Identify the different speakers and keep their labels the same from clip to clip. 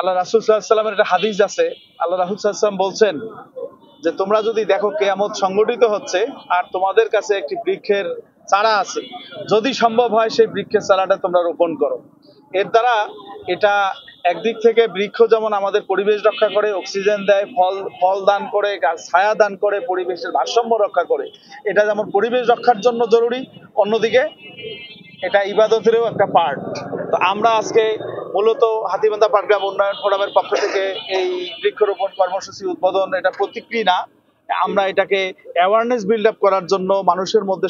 Speaker 1: আল্লাহ রাসূল সাল্লাল্লাহু আলাইহি ওয়াসাল্লামের একটা হাদিস আছে। আল্লাহ রাসূল সাল্লাল্লাহু আলাইহি ওয়াসাল্লাম বলছেন যে তোমরা যদি দেখো কিয়ামত সংগঠিত হচ্ছে আর তোমাদের কাছে একটি বৃক্ষের চারা আছে, যদি সম্ভব হয় সেই বৃক্ষের চারাটা তোমরা রোপণ করো। এর দ্বারা এটা একদিক থেকে বৃক্ষ যেমন আমাদের পরিবেশ রক্ষা করে, অক্সিজেন দেয়, ফল দান করে, ছায়া দান করে, পরিবেশের ভারসাম্য রক্ষা করে। এটা যেমন পরিবেশ রক্ষার জন্য জরুরি, অন্যদিকে এটা ইবাদতেরও একটা পার্ট। তো আমরা আজকে মূলত হাতীবান্ধা পাটগ্রাম উন্নয়ন ফোরামের পক্ষ থেকে এই বৃক্ষরোপণ কর্মসূচি উদ্বোধন, এটা প্রতিক্রিয়া না, আমরা এটাকে অ্যাওয়ারনেস বিল্ড আপ করার জন্য, মানুষের মধ্যে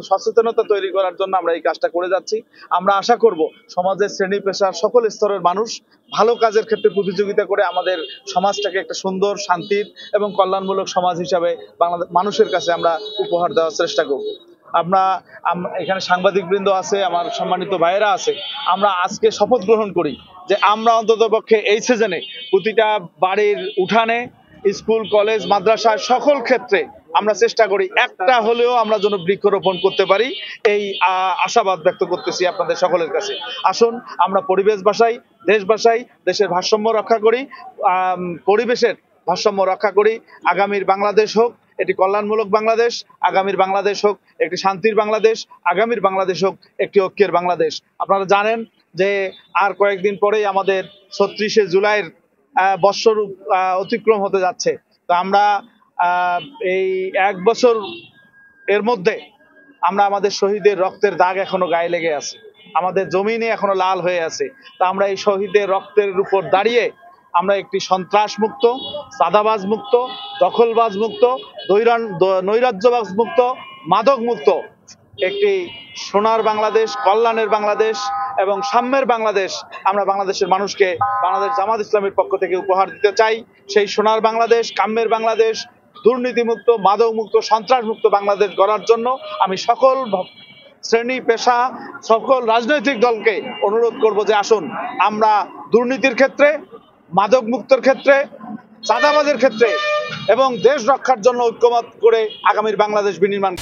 Speaker 1: সচেতনতা তৈরি করার জন্য আমরা এই কাজটা করে যাচ্ছি। আমরা আশা করব সমাজের শ্রেণী পেশার সকল স্তরের মানুষ ভালো কাজের ক্ষেত্রে প্রতিযোগিতা করে আমাদের সমাজটাকে একটা সুন্দর, শান্তির এবং কল্যাণমূলক সমাজ হিসাবে বাংলাদেশ মানুষের কাছে আমরা উপহার দেওয়ার চেষ্টা করব। আমরা এখানে সাংবাদিক বৃন্দ আছে, আমার সম্মানিত ভাইয়েরা আছে, আমরা আজকে শপথ গ্রহণ করি যে আমরা অন্ততপক্ষে এই সিজনে প্রতিটা বাড়ির উঠানে, স্কুল, কলেজ, মাদ্রাসা সকল ক্ষেত্রে আমরা চেষ্টা করি একটা হলেও আমরা যেন বৃক্ষরোপণ করতে পারি। এই আশাবাদ ব্যক্ত করতেছি আপনাদের সকলের কাছে। আসুন আমরা পরিবেশ বাঁচাই, দেশ বাঁচাই, দেশের ভারসাম্য রক্ষা করি, পরিবেশের ভারসাম্য রক্ষা করি। আগামীর বাংলাদেশ হোক এটি কল্যাণমূলক বাংলাদেশ, আগামীর বাংলাদেশ হোক একটি শান্তির বাংলাদেশ, আগামীর বাংলাদেশ হোক একটি ঐক্যের বাংলাদেশ। আপনারা জানেন যে আর কয়েকদিন পরেই আমাদের ৩৬শে জুলাইয়ের বৎসর অতিক্রম হতে যাচ্ছে। তো আমরা এই ১ বছর এর মধ্যে আমরা আমাদের শহীদের রক্তের দাগ এখনো গায়ে লেগে আছে, আমাদের জমিনে এখনো লাল হয়ে আছে। তা আমরা এই শহীদের রক্তের উপর দাঁড়িয়ে আমরা একটি সন্ত্রাস মুক্ত, চাঁদাবাজ মুক্ত, দখলবাজ মুক্ত, নৈরাজ্যবাজ মুক্ত, মাদক মুক্ত একটি সোনার বাংলাদেশ, কল্যাণের বাংলাদেশ এবং সাম্যের বাংলাদেশ আমরা বাংলাদেশের মানুষকে বাংলাদেশ জামাত ইসলামের পক্ষ থেকে উপহার দিতে চাই। সেই সোনার বাংলাদেশ, কাম্যের বাংলাদেশ, দুর্নীতিমুক্ত, মাদক মুক্ত, সন্ত্রাস মুক্ত বাংলাদেশ গড়ার জন্য আমি সকল শ্রেণী পেশা, সকল রাজনৈতিক দলকে অনুরোধ করব যে আসুন আমরা দুর্নীতির ক্ষেত্রে, মাদক মুক্তর ক্ষেত্রে, চাঁদাবাজের ক্ষেত্রে এবং দেশ রক্ষার জন্য ঐক্যমত করে আগামীর বাংলাদেশ বিনির্মাণ।